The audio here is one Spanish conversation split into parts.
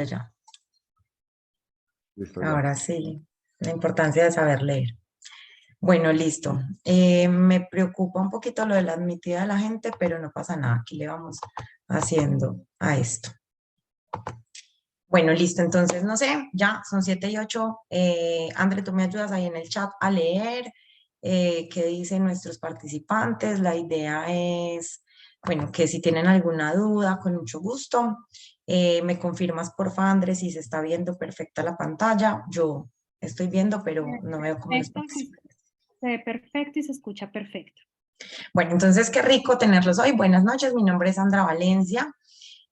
ya. Listo, ya. Ahora sí, la importancia de saber leer. Bueno, listo. Me preocupa un poquito lo de la admitida de la gente, pero no pasa nada. Aquí le vamos haciendo a esto. Bueno, listo. Entonces, no sé, ya son 7:08. André, tú me ayudas ahí en el chat a leer qué dicen nuestros participantes. La idea es, bueno, que si tienen alguna duda, con mucho gusto. Me confirmas, porfa, André, si se está viendo perfecta la pantalla. Yo estoy viendo, pero no veo cómo los Perfecto, participantes. se ve perfecto y se escucha perfecto. Bueno, entonces qué rico tenerlos hoy. Buenas noches, mi nombre es Sandra Valencia.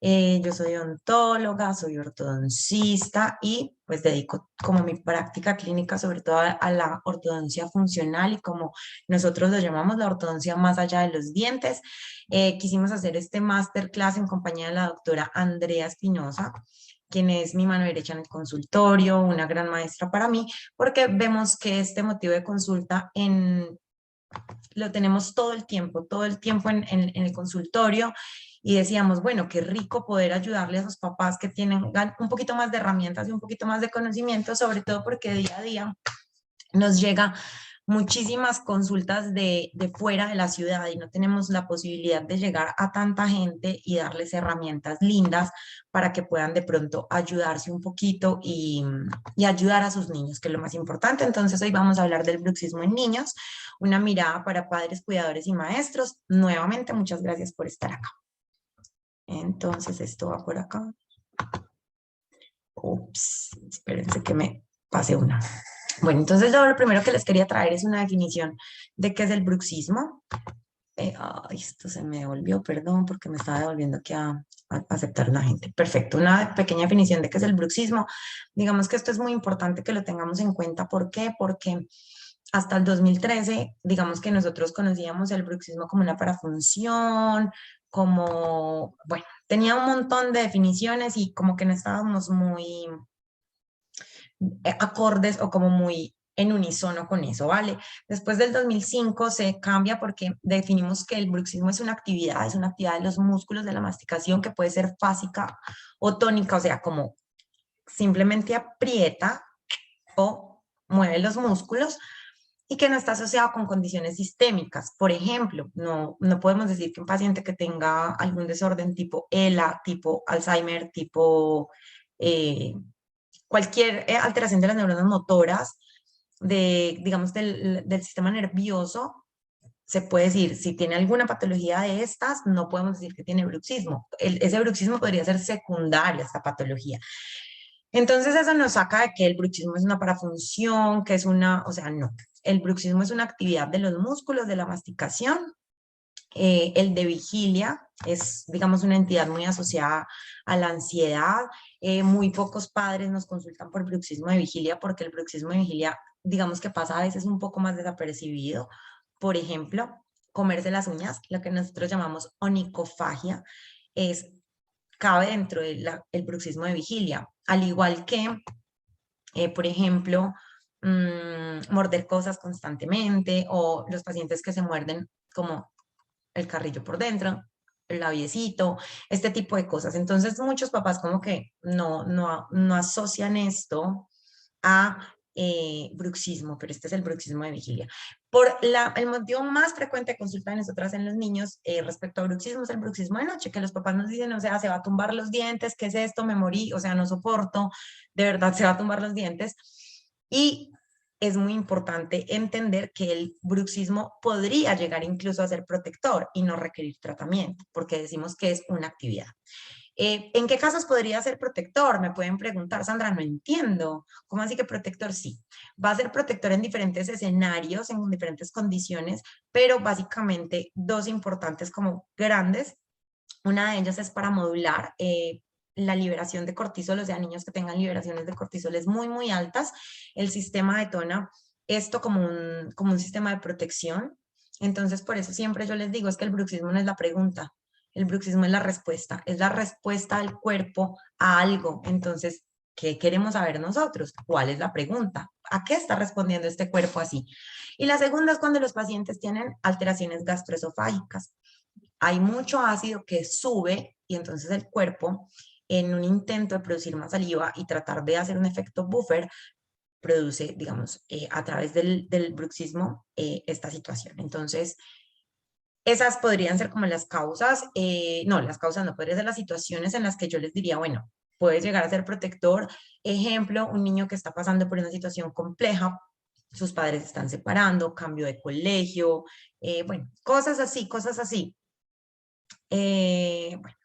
Yo soy odontóloga, soy ortodoncista y pues dedico como mi práctica clínica sobre todo a la ortodoncia funcional y como nosotros lo llamamos la ortodoncia más allá de los dientes. Quisimos hacer este masterclass en compañía de la doctora Andrea Espinosa, quien es mi mano derecha en el consultorio, una gran maestra para mí, porque vemos que este motivo de consulta lo tenemos todo el tiempo en el consultorio y decíamos, bueno, qué rico poder ayudarle a esos papás que tienen un poquito más de herramientas y un poquito más de conocimiento, sobre todo porque día a día nos llega muchísimas consultas de fuera de la ciudad y no tenemos la posibilidad de llegar a tanta gente y darles herramientas lindas para que puedan de pronto ayudarse un poquito y ayudar a sus niños, que es lo más importante. Entonces hoy vamos a hablar del bruxismo en niños, una mirada para padres, cuidadores y maestros. Nuevamente, muchas gracias por estar acá. Entonces esto va por acá. Ups, espérense que me pase una. Bueno, entonces yo lo primero que les quería traer es una definición de qué es el bruxismo. Esto se me devolvió, perdón, porque me estaba devolviendo aquí a aceptar la gente. Perfecto, una pequeña definición de qué es el bruxismo. Digamos que esto es muy importante que lo tengamos en cuenta. ¿Por qué? Porque hasta el 2013, digamos que nosotros conocíamos el bruxismo como una parafunción, como, bueno, tenía un montón de definiciones y como que no estábamos muy acordes o como muy en unísono con eso, ¿vale? Después del 2005 se cambia porque definimos que el bruxismo es una actividad de los músculos de la masticación que puede ser fásica o tónica, o sea, como simplemente aprieta o mueve los músculos y que no está asociado con condiciones sistémicas. Por ejemplo, no podemos decir que un paciente que tenga algún desorden tipo ELA, tipo Alzheimer, tipo cualquier alteración de las neuronas motoras, digamos, del sistema nervioso, se puede decir, si tiene alguna patología de estas, no podemos decir que tiene bruxismo. Ese bruxismo podría ser secundario a esta patología. Entonces eso nos saca de que el bruxismo es una parafunción, que es una, o sea, no. El bruxismo es una actividad de los músculos de la masticación. El de vigilia es, digamos, una entidad muy asociada a la ansiedad. Muy pocos padres nos consultan por bruxismo de vigilia porque el bruxismo de vigilia, digamos que pasa a veces un poco más desapercibido. Por ejemplo, comerse las uñas, lo que nosotros llamamos onicofagia, es, cabe dentro del bruxismo de vigilia, al igual que, por ejemplo, morder cosas constantemente o los pacientes que se muerden como el carrillo por dentro, el labiecito, este tipo de cosas. Entonces, muchos papás como que no asocian esto a bruxismo, pero este es el bruxismo de vigilia. El motivo más frecuente de consulta de nosotras en los niños respecto a bruxismo es el bruxismo de noche, que los papás nos dicen, o sea, se va a tumbar los dientes, ¿qué es esto? Me morí, o sea, no soporto, de verdad se va a tumbar los dientes. Y es muy importante entender que el bruxismo podría llegar incluso a ser protector y no requerir tratamiento, porque decimos que es una actividad. ¿En qué casos podría ser protector? Me pueden preguntar, Sandra, no entiendo. ¿Cómo así que protector? Sí, va a ser protector en diferentes escenarios, en diferentes condiciones, pero básicamente dos importantes como grandes. Una de ellas es para modular la liberación de cortisol, o sea, niños que tengan liberaciones de cortisoles muy, muy altas. El sistema detona esto como un sistema de protección. Entonces, por eso siempre yo les digo, es que el bruxismo no es la pregunta, el bruxismo es la respuesta del cuerpo a algo. Entonces, ¿qué queremos saber nosotros? ¿Cuál es la pregunta? ¿A qué está respondiendo este cuerpo así? Y la segunda es cuando los pacientes tienen alteraciones gastroesofágicas. Hay mucho ácido que sube y entonces el cuerpo en un intento de producir más saliva y tratar de hacer un efecto buffer, produce, digamos, a través del bruxismo esta situación. Entonces, esas podrían ser como las causas, no, las causas no, podrían ser las situaciones en las que yo les diría, bueno, puedes llegar a ser protector. Ejemplo, un niño que está pasando por una situación compleja, sus padres se están separando, cambio de colegio, bueno, cosas así, cosas así. Bueno,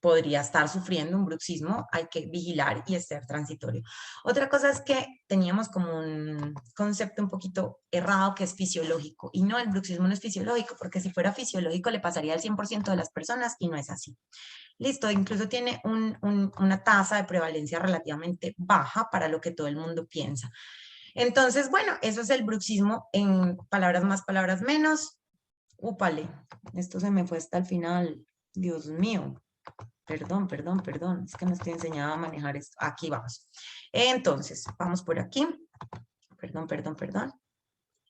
podría estar sufriendo un bruxismo, hay que vigilar y ser transitorio. Otra cosa es que teníamos como un concepto un poquito errado que es fisiológico, y no, el bruxismo no es fisiológico, porque si fuera fisiológico le pasaría al 100% de las personas y no es así. Listo, incluso tiene una tasa de prevalencia relativamente baja para lo que todo el mundo piensa. Entonces, bueno, eso es el bruxismo en palabras más, palabras menos. Úpale, esto se me fue hasta el final. Dios mío. Perdón, perdón, perdón. Es que no estoy enseñada a manejar esto. Aquí vamos. Entonces, vamos por aquí. Perdón, perdón, perdón.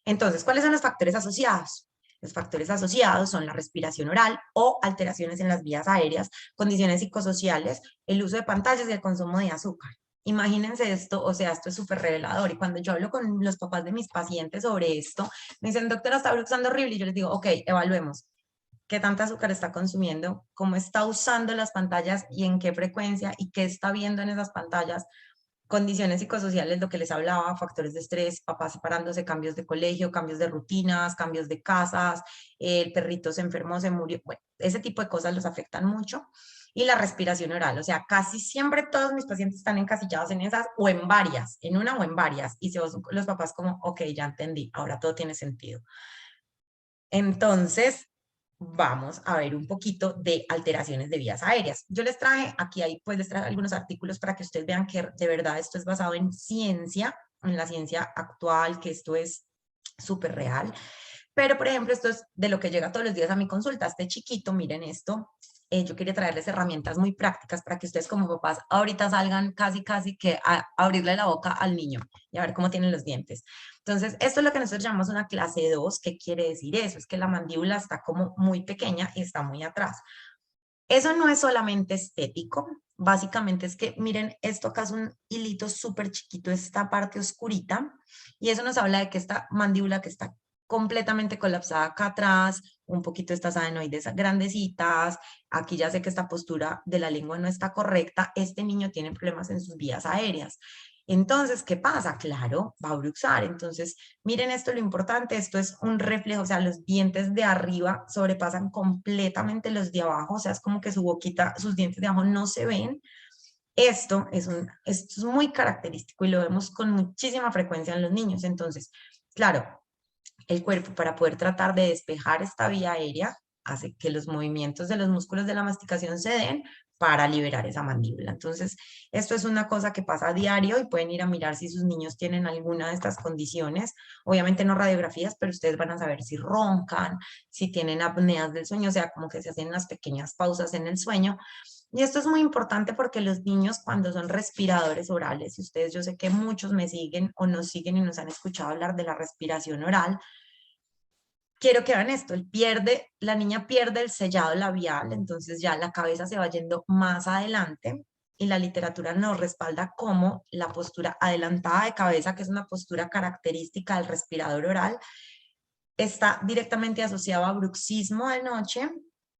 Entonces, ¿cuáles son los factores asociados? Los factores asociados son la respiración oral o alteraciones en las vías aéreas, condiciones psicosociales, el uso de pantallas y el consumo de azúcar. Imagínense esto, o sea, esto es súper revelador. Y cuando yo hablo con los papás de mis pacientes sobre esto, me dicen, doctora, está bruxando horrible. Y yo les digo, ok, evaluemos qué tanta azúcar está consumiendo, cómo está usando las pantallas y en qué frecuencia y qué está viendo en esas pantallas, condiciones psicosociales, lo que les hablaba, factores de estrés, papás separándose, cambios de colegio, cambios de rutinas, cambios de casas, el perrito se enfermó, se murió, bueno, ese tipo de cosas los afectan mucho. Y la respiración oral, o sea, casi siempre todos mis pacientes están encasillados en esas o en varias, en una o en varias, y los papás como, ok, ya entendí, ahora todo tiene sentido. Entonces, vamos a ver un poquito de alteraciones de vías aéreas. Yo les traje, aquí hay, pues les traje algunos artículos para que ustedes vean que de verdad esto es basado en ciencia, en la ciencia actual, que esto es súper real. Pero, por ejemplo, esto es de lo que llega todos los días a mi consulta. Este chiquito, miren esto. Yo quería traerles herramientas muy prácticas para que ustedes como papás ahorita salgan casi, casi que a abrirle la boca al niño y a ver cómo tienen los dientes. Entonces, esto es lo que nosotros llamamos una clase 2. ¿Qué quiere decir eso? Es que la mandíbula está como muy pequeña y está muy atrás. Eso no es solamente estético, básicamente es que, miren, esto acá es un hilito súper chiquito, esta parte oscurita, y eso nos habla de que esta mandíbula que está completamente colapsada acá atrás, un poquito estas adenoides grandecitas, aquí ya sé que esta postura de la lengua no está correcta, este niño tiene problemas en sus vías aéreas. Entonces, ¿qué pasa? Claro, va a bruxar. Entonces, miren esto, lo importante, esto es un reflejo, o sea, los dientes de arriba sobrepasan completamente los de abajo, o sea, es como que su boquita, sus dientes de abajo no se ven. Esto es muy característico y lo vemos con muchísima frecuencia en los niños. Entonces, claro, el cuerpo para poder tratar de despejar esta vía aérea hace que los movimientos de los músculos de la masticación se den para liberar esa mandíbula. Entonces, esto es una cosa que pasa a diario y pueden ir a mirar si sus niños tienen alguna de estas condiciones. Obviamente no radiografías, pero ustedes van a saber si roncan, si tienen apneas del sueño, o sea, como que se hacen unas pequeñas pausas en el sueño. Y esto es muy importante porque los niños cuando son respiradores orales, y ustedes yo sé que muchos me siguen o nos siguen y nos han escuchado hablar de la respiración oral, quiero que vean esto, la niña pierde el sellado labial, entonces ya la cabeza se va yendo más adelante y la literatura nos respalda como la postura adelantada de cabeza, que es una postura característica del respirador oral, está directamente asociado a bruxismo de noche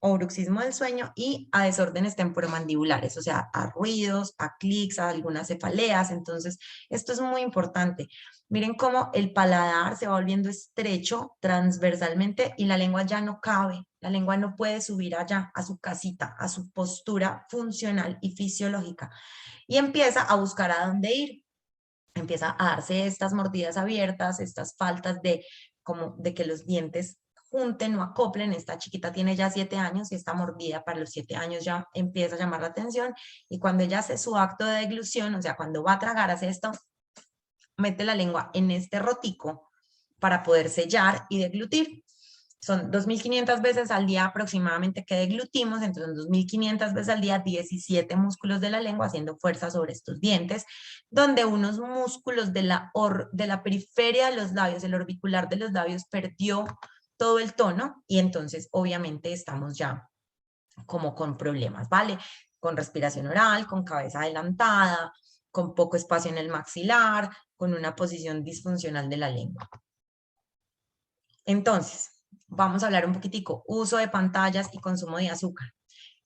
o bruxismo del sueño y a desórdenes temporomandibulares, o sea, a ruidos, a clics, a algunas cefaleas. Entonces, esto es muy importante. Miren cómo el paladar se va volviendo estrecho transversalmente y la lengua ya no cabe, la lengua no puede subir allá a su casita, a su postura funcional y fisiológica y empieza a buscar a dónde ir. Empieza a darse estas mordidas abiertas, estas faltas de como de que los dientes junten o acoplen. Esta chiquita tiene ya 7 años y esta mordida para los 7 años ya empieza a llamar la atención y cuando ella hace su acto de deglución, o sea, cuando va a tragar, hace esto, mete la lengua en este rotico para poder sellar y deglutir. Son 2.500 veces al día aproximadamente que deglutimos, entonces 2.500 veces al día, 17 músculos de la lengua haciendo fuerza sobre estos dientes, donde unos músculos de la periferia de los labios, el orbicular de los labios perdió todo el tono y entonces obviamente estamos ya como con problemas, ¿vale? con respiración oral, con cabeza adelantada, con poco espacio en el maxilar, con una posición disfuncional de la lengua. Entonces, vamos a hablar un poquitico, uso de pantallas y consumo de azúcar.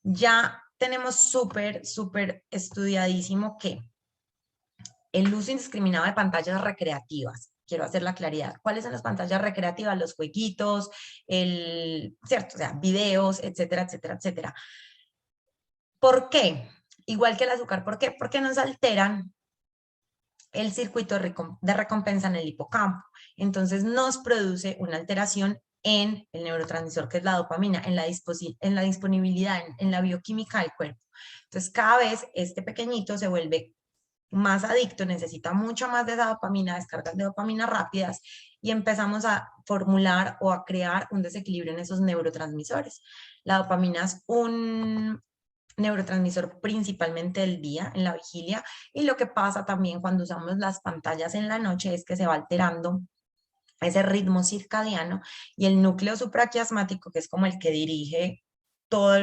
Ya tenemos súper estudiadísimo que el uso indiscriminado de pantallas recreativas, quiero hacer la claridad, ¿cuáles son las pantallas recreativas? Los jueguitos, ¿cierto? O sea, videos, etcétera, etcétera, etcétera. ¿Por qué? Igual que el azúcar, ¿por qué? Porque nos alteran el circuito de recompensa en el hipocampo. Entonces nos produce una alteración en el neurotransmisor que es la dopamina, en la disponibilidad, en la bioquímica del cuerpo. Entonces cada vez este pequeñito se vuelve más adicto, necesita mucho más de esa dopamina, descargas de dopamina rápidas y empezamos a formular o a crear un desequilibrio en esos neurotransmisores. La dopamina es un neurotransmisor principalmente del día, en la vigilia, y lo que pasa también cuando usamos las pantallas en la noche es que se va alterando ese ritmo circadiano y el núcleo supraquiasmático, que es como el que dirige todo,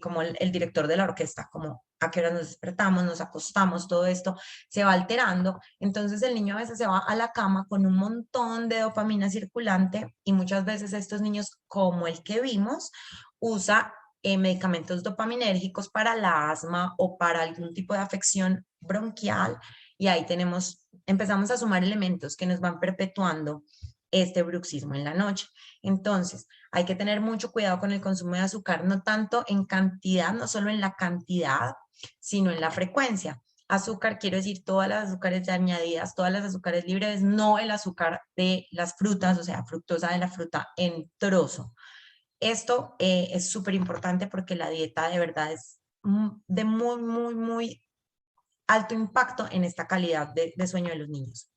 como el director de la orquesta, como a qué hora nos despertamos, nos acostamos, todo esto se va alterando. Entonces el niño a veces se va a la cama con un montón de dopamina circulante y muchas veces estos niños, como el que vimos, usa medicamentos dopaminérgicos para la asma o para algún tipo de afección bronquial y ahí empezamos a sumar elementos que nos van perpetuando este bruxismo en la noche. Entonces, hay que tener mucho cuidado con el consumo de azúcar, no tanto en cantidad, no solo en la cantidad, sino en la frecuencia. Azúcar, quiero decir, todas las azúcares añadidas, todas las azúcares libres, no el azúcar de las frutas, o sea, fructosa de la fruta en trozo. Esto es súper importante porque la dieta de verdad es de muy alto impacto en esta calidad de sueño de los niños.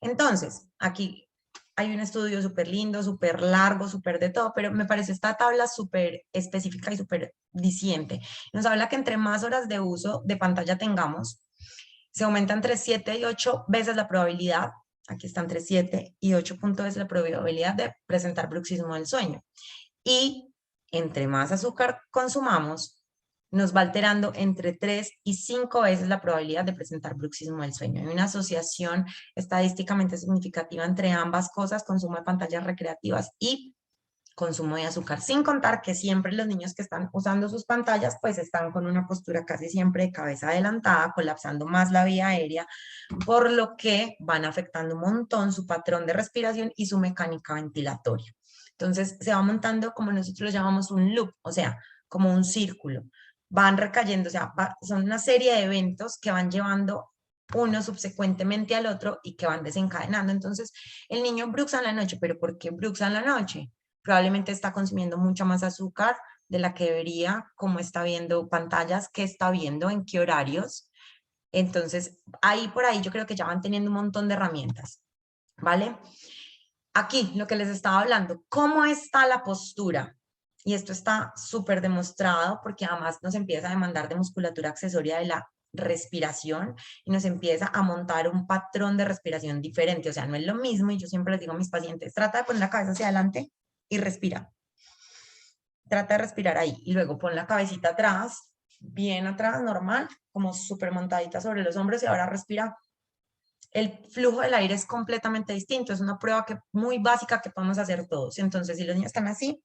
Entonces, aquí hay un estudio súper lindo, súper largo, súper de todo, pero me parece esta tabla súper específica y súper diciente. Nos habla que entre más horas de uso de pantalla tengamos, se aumenta entre 7 y 8 veces la probabilidad, aquí está entre 7 y 8 veces la probabilidad de presentar bruxismo del sueño. Y entre más azúcar consumamos, nos va alterando entre 3 y 5 veces la probabilidad de presentar bruxismo del sueño. Hay una asociación estadísticamente significativa entre ambas cosas, consumo de pantallas recreativas y consumo de azúcar, sin contar que siempre los niños que están usando sus pantallas pues están con una postura casi siempre de cabeza adelantada, colapsando más la vía aérea, por lo que van afectando un montón su patrón de respiración y su mecánica ventilatoria. Entonces se va montando como nosotros lo llamamos un loop, o sea, como un círculo. Van recayendo, o sea, son una serie de eventos que van llevando uno subsecuentemente al otro y que van desencadenando. Entonces, el niño bruxa en la noche, ¿pero por qué bruxa en la noche? Probablemente está consumiendo mucha más azúcar de la que debería, como está viendo pantallas, qué está viendo, en qué horarios. Entonces, ahí por ahí yo creo que ya van teniendo un montón de herramientas, ¿vale? Aquí, lo que les estaba hablando, ¿cómo está la postura? Y esto está súper demostrado porque además nos empieza a demandar de musculatura accesoria de la respiración y nos empieza a montar un patrón de respiración diferente. O sea, no es lo mismo y yo siempre les digo a mis pacientes, trata de poner la cabeza hacia adelante y respira. Trata de respirar ahí y luego pon la cabecita atrás, bien atrás, normal, como súper montadita sobre los hombros y ahora respira. El flujo del aire es completamente distinto, es una prueba muy básica que podemos hacer todos. Entonces, si los niños están así,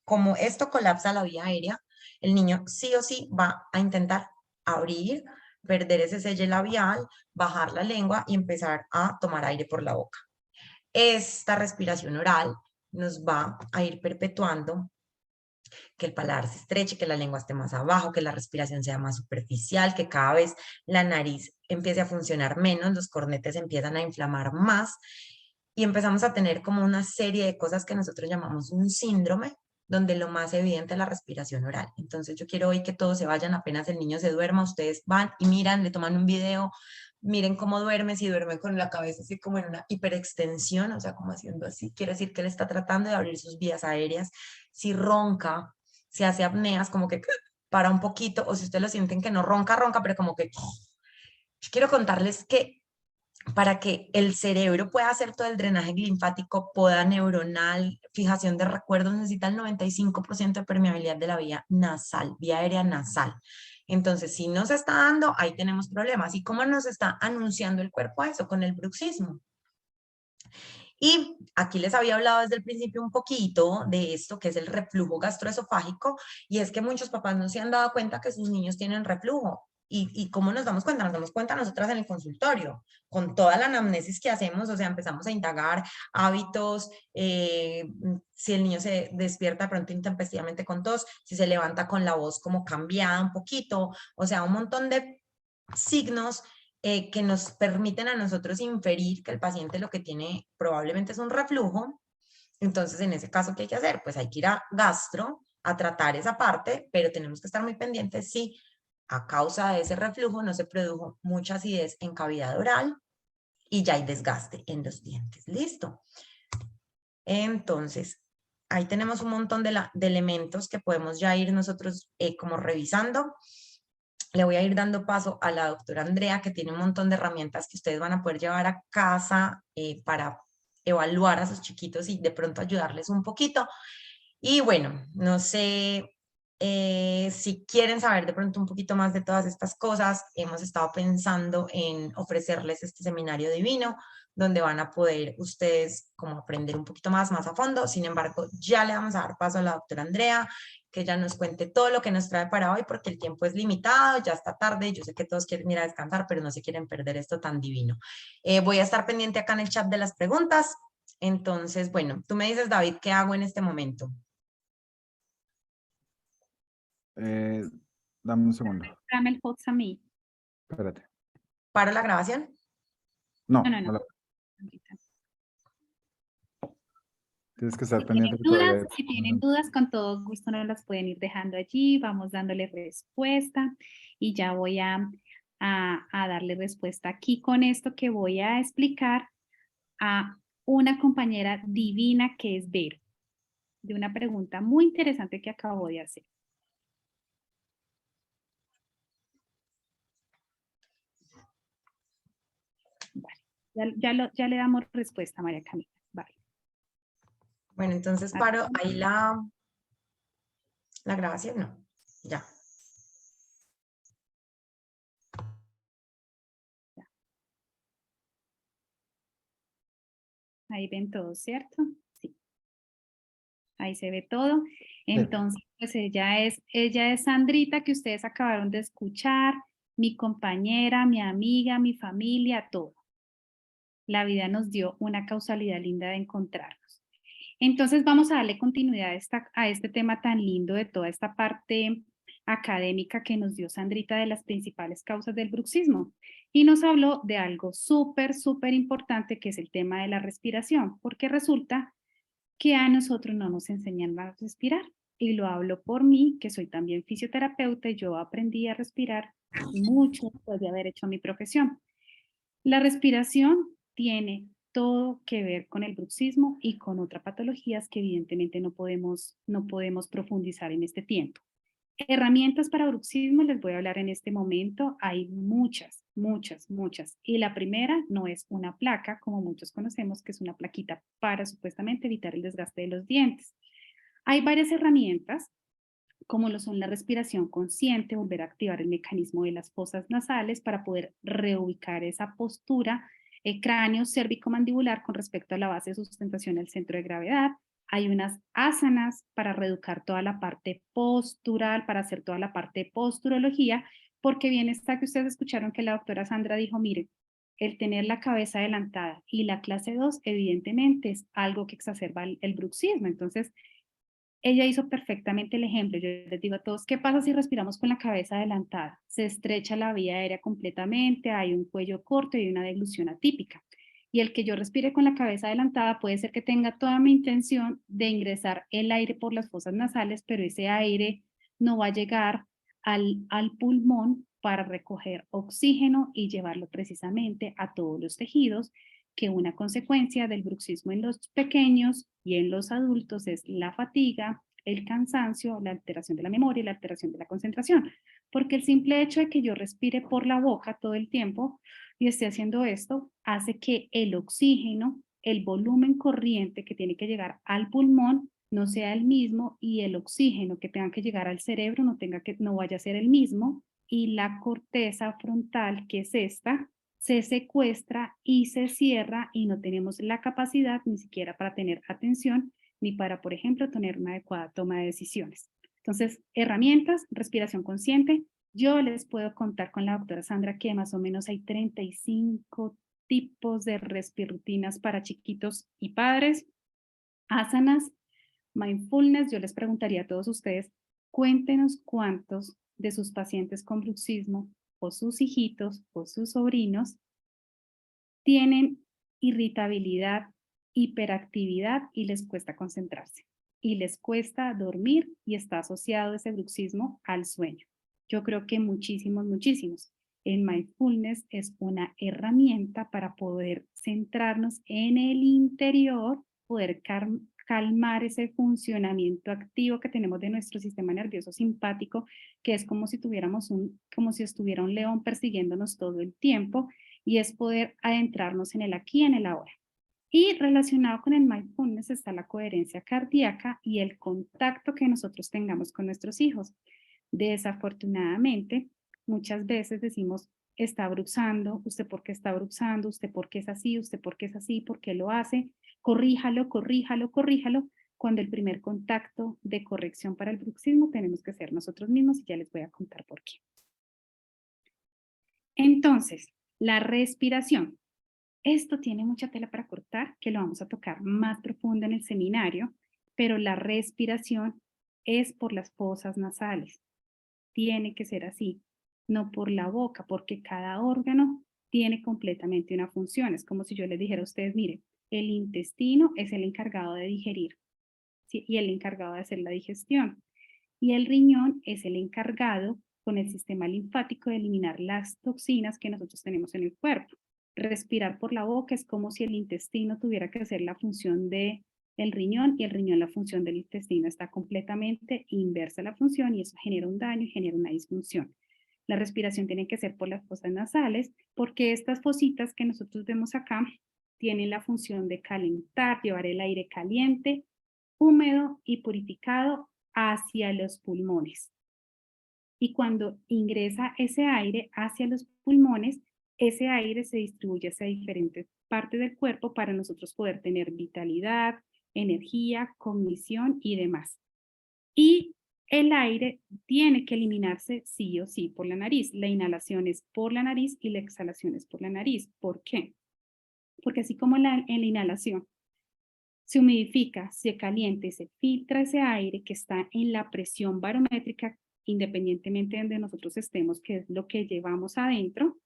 como esto colapsa la vía aérea, el niño sí o sí va a intentar abrir, perder ese sello labial, bajar la lengua y empezar a tomar aire por la boca. Esta respiración oral nos va a ir perpetuando que el paladar se estreche, que la lengua esté más abajo, que la respiración sea más superficial, que cada vez la nariz empiece a funcionar menos, los cornetes empiezan a inflamar más y empezamos a tener como una serie de cosas que nosotros llamamos un síndrome, donde lo más evidente es la respiración oral. Entonces yo quiero hoy que todos se vayan, apenas el niño se duerma, ustedes van y miran, le toman un video, miren cómo duerme, si duerme con la cabeza así como en una hiperextensión, o sea, como haciendo así, quiere decir que él está tratando de abrir sus vías aéreas. Si ronca, si hace apneas, como que para un poquito, o si ustedes lo sienten que no ronca, ronca, pero como que... Yo quiero contarles que para que el cerebro pueda hacer todo el drenaje linfático, poda neuronal, fijación de recuerdos, necesita el 95% de permeabilidad de la vía nasal, vía aérea nasal. Entonces, si no se está dando, ahí tenemos problemas. ¿Y cómo nos está anunciando el cuerpo eso? Con el bruxismo. Y aquí les había hablado desde el principio un poquito de esto, que es el reflujo gastroesofágico, y es que muchos papás no se han dado cuenta que sus niños tienen reflujo. ¿Y cómo nos damos cuenta? Nos damos cuenta nosotras en el consultorio, con toda la anamnesis que hacemos, o sea, empezamos a indagar hábitos, si el niño se despierta de pronto intempestivamente con tos, si se levanta con la voz como cambiada un poquito, o sea, un montón de signos que nos permiten a nosotros inferir que el paciente lo que tiene probablemente es un reflujo. Entonces, en ese caso, ¿qué hay que hacer? Pues hay que ir a gastro a tratar esa parte, pero tenemos que estar muy pendientes si a causa de ese reflujo no se produjo mucha acidez en cavidad oral y ya hay desgaste en los dientes. Listo. Entonces, ahí tenemos un montón de elementos que podemos ya ir nosotros como revisando. Le voy a ir dando paso a la doctora Andrea, que tiene un montón de herramientas que ustedes van a poder llevar a casa para evaluar a sus chiquitos y de pronto ayudarles un poquito. Y bueno, no sé si quieren saber de pronto un poquito más de todas estas cosas, hemos estado pensando en ofrecerles este seminario divino, donde van a poder ustedes como aprender un poquito más a fondo. Sin embargo, ya le vamos a dar paso a la doctora Andrea, que ella nos cuente todo lo que nos trae para hoy, porque el tiempo es limitado, ya está tarde, yo sé que todos quieren ir a descansar, pero no se quieren perder esto tan divino. Voy a estar pendiente acá en el chat de las preguntas. Entonces, bueno, tú me dices, David, ¿qué hago en este momento? Dame un segundo. Dame el host a mí. Espérate. ¿Paro la grabación? No, No. tienes que estar Si pendiente tienen que todavía dudas, si tienen dudas, con todo gusto nos las pueden ir dejando allí, vamos dándole respuesta y ya voy a darle respuesta aquí con esto que voy a explicar a una compañera divina que es Vero, de una pregunta muy interesante que acabo de hacer. Vale. Ya le damos respuesta a María Camila. Vale. Bueno, entonces paro ahí la grabación, no, ya. Ahí ven todo, ¿cierto? Sí. Ahí se ve todo. Entonces, pues ella es Sandrita, que ustedes acabaron de escuchar, mi compañera, mi amiga, mi familia, todo. La vida nos dio una causalidad linda de encontrarnos. Entonces vamos a darle continuidad a este tema tan lindo de toda esta parte académica que nos dio Sandrita de las principales causas del bruxismo. Y nos habló de algo súper importante, que es el tema de la respiración, porque resulta que a nosotros no nos enseñan a respirar. Y lo hablo por mí, que soy también fisioterapeuta, y yo aprendí a respirar mucho después de haber hecho mi profesión. La respiración tiene todo que ver con el bruxismo y con otras patologías que evidentemente no podemos profundizar en este tiempo. Herramientas para bruxismo les voy a hablar en este momento. Hay muchas. Y la primera no es una placa, como muchos conocemos, que es una plaquita para supuestamente evitar el desgaste de los dientes. Hay varias herramientas, como lo son la respiración consciente, volver a activar el mecanismo de las fosas nasales para poder reubicar esa postura cráneo cérvico-mandibular con respecto a la base de sustentación al centro de gravedad. Hay unas asanas para reeducar toda la parte postural, para hacer toda la parte de posturología, porque bien está que ustedes escucharon que la doctora Sandra dijo, miren, el tener la cabeza adelantada y la clase 2 evidentemente es algo que exacerba el bruxismo. Entonces, ella hizo perfectamente el ejemplo. Yo les digo a todos, ¿qué pasa si respiramos con la cabeza adelantada? Se estrecha la vía aérea completamente, hay un cuello corto y una deglución atípica. Y el que yo respire con la cabeza adelantada puede ser que tenga toda mi intención de ingresar el aire por las fosas nasales, pero ese aire no va a llegar al pulmón para recoger oxígeno y llevarlo precisamente a todos los tejidos, que una consecuencia del bruxismo en los pequeños y en los adultos es la fatiga, el cansancio, la alteración de la memoria y la alteración de la concentración. Porque el simple hecho de que yo respire por la boca todo el tiempo y esté haciendo esto, hace que el oxígeno, el volumen corriente que tiene que llegar al pulmón no sea el mismo y el oxígeno que tenga que llegar al cerebro no vaya a ser el mismo, y la corteza frontal, que es esta, se secuestra y se cierra y no tenemos la capacidad ni siquiera para tener atención ni para, por ejemplo, tener una adecuada toma de decisiones. Entonces, herramientas, respiración consciente. Yo les puedo contar con la doctora Sandra que más o menos hay 35 tipos de respirutinas para chiquitos y padres. Asanas, mindfulness. Yo les preguntaría a todos ustedes, cuéntenos cuántos de sus pacientes con bruxismo o sus hijitos o sus sobrinos tienen irritabilidad, hiperactividad y les cuesta concentrarse y les cuesta dormir y está asociado ese bruxismo al sueño. Yo creo que muchísimos, muchísimos. El mindfulness es una herramienta para poder centrarnos en el interior, poder calmar ese funcionamiento activo que tenemos de nuestro sistema nervioso simpático, que es como si como si estuviera un león persiguiéndonos todo el tiempo, y es poder adentrarnos en el aquí y en el ahora. Y relacionado con el mindfulness está la coherencia cardíaca y el contacto que nosotros tengamos con nuestros hijos. Desafortunadamente, muchas veces decimos, está bruxando, usted por qué está bruxando, usted por qué es así, usted por qué es así, por qué lo hace, corríjalo, corríjalo, corríjalo, cuando el primer contacto de corrección para el bruxismo tenemos que ser nosotros mismos y ya les voy a contar por qué. Entonces, la respiración. Esto tiene mucha tela para cortar, que lo vamos a tocar más profundo en el seminario, pero la respiración es por las fosas nasales. Tiene que ser así, no por la boca, porque cada órgano tiene completamente una función. Es como si yo les dijera a ustedes, miren, el intestino es el encargado de digerir, ¿sí? Y el encargado de hacer la digestión. Y el riñón es el encargado con el sistema linfático de eliminar las toxinas que nosotros tenemos en el cuerpo. Respirar por la boca es como si el intestino tuviera que hacer la función de el riñón y el riñón la función del intestino. Está completamente inversa la función y eso genera un daño y genera una disfunción. La respiración tiene que ser por las fosas nasales porque estas fositas que nosotros vemos acá tienen la función de calentar, llevar el aire caliente, húmedo y purificado hacia los pulmones. Y cuando ingresa ese aire hacia los pulmones, ese aire se distribuye hacia diferentes partes del cuerpo para nosotros poder tener vitalidad, energía, cognición y demás. Y el aire tiene que eliminarse sí o sí por la nariz. La inhalación es por la nariz y la exhalación es por la nariz. ¿Por qué? Porque así como en la inhalación se humidifica, se calienta y se filtra ese aire que está en la presión barométrica, independientemente de donde nosotros estemos, que es lo que llevamos adentro,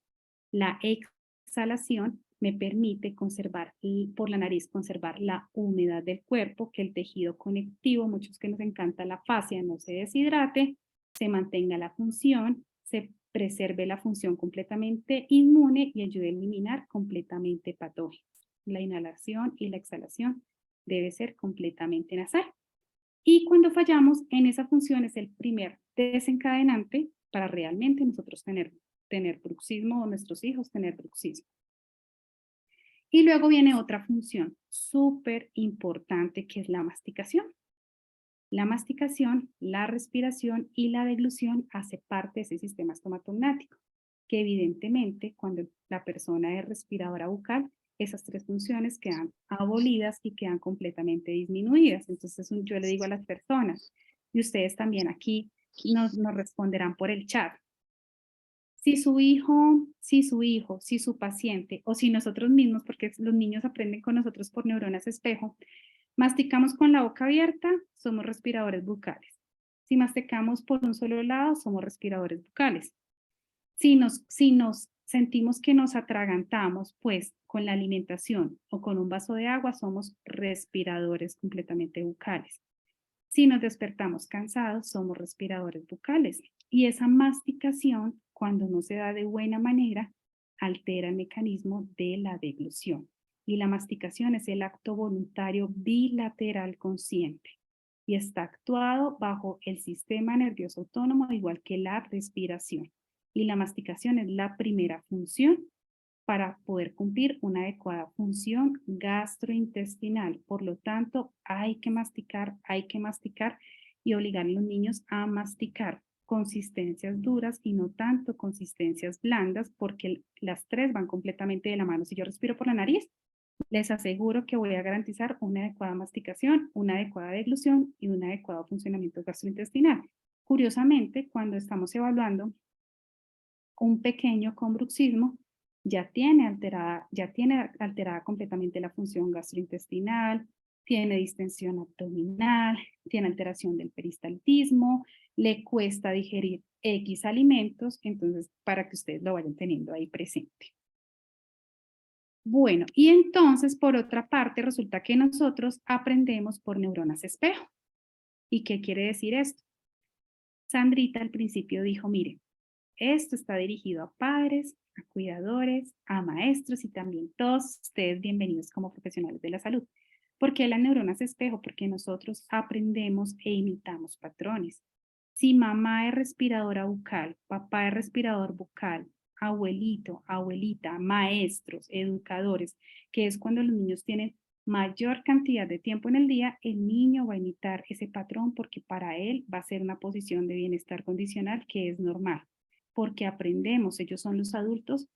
la exhalación me permite conservar, por la nariz, conservar la humedad del cuerpo, que el tejido conectivo, muchos que nos encanta la fascia, no se deshidrate, se mantenga la función, se preserve la función completamente inmune y ayude a eliminar completamente patógenos. La inhalación y la exhalación debe ser completamente nasal. Y cuando fallamos en esa función es el primer desencadenante para realmente nosotros tener bruxismo o nuestros hijos tener bruxismo. Y luego viene otra función súper importante que es la masticación. La masticación, la respiración y la deglución hace parte de ese sistema estomatognático, que evidentemente cuando la persona es respiradora bucal, esas tres funciones quedan abolidas y quedan completamente disminuidas. Entonces yo le digo a las personas, y ustedes también aquí nos responderán por el chat, si su hijo, si su paciente o si nosotros mismos, porque los niños aprenden con nosotros por neuronas espejo, masticamos con la boca abierta, somos respiradores bucales. Si masticamos por un solo lado, somos respiradores bucales. Si nos sentimos que nos atragantamos, pues con la alimentación o con un vaso de agua, somos respiradores completamente bucales. Si nos despertamos cansados, somos respiradores bucales. Y esa masticación, cuando no se da de buena manera, altera el mecanismo de la deglución. Y la masticación es el acto voluntario bilateral consciente. y está actuado bajo el sistema nervioso autónomo, igual que la respiración. Y la masticación es la primera función para poder cumplir una adecuada función gastrointestinal. Por lo tanto, hay que masticar y obligar a los niños a masticar consistencias duras y no tanto consistencias blandas, porque las tres van completamente de la mano. Si yo respiro por la nariz, les aseguro que voy a garantizar una adecuada masticación, una adecuada deglución y un adecuado funcionamiento gastrointestinal. Curiosamente, cuando estamos evaluando un pequeño con bruxismo, ya tiene alterada completamente la función gastrointestinal, tiene distensión abdominal, tiene alteración del peristaltismo, le cuesta digerir X alimentos, entonces para que ustedes lo vayan teniendo ahí presente. Bueno, y entonces por otra parte resulta que nosotros aprendemos por neuronas espejo. ¿Y qué quiere decir esto? Sandrita al principio dijo, mire, esto está dirigido a padres, a cuidadores, a maestros y también todos ustedes bienvenidos como profesionales de la salud. ¿Por qué las neuronas espejo? Porque nosotros aprendemos e imitamos patrones. Si mamá es respiradora bucal, papá es respirador bucal, abuelito, abuelita, maestros, educadores, que es cuando los niños tienen mayor cantidad de tiempo en el día, el niño va a imitar ese patrón porque para él va a ser una posición de bienestar condicional que es normal, porque aprendemos, ellos son los adultos.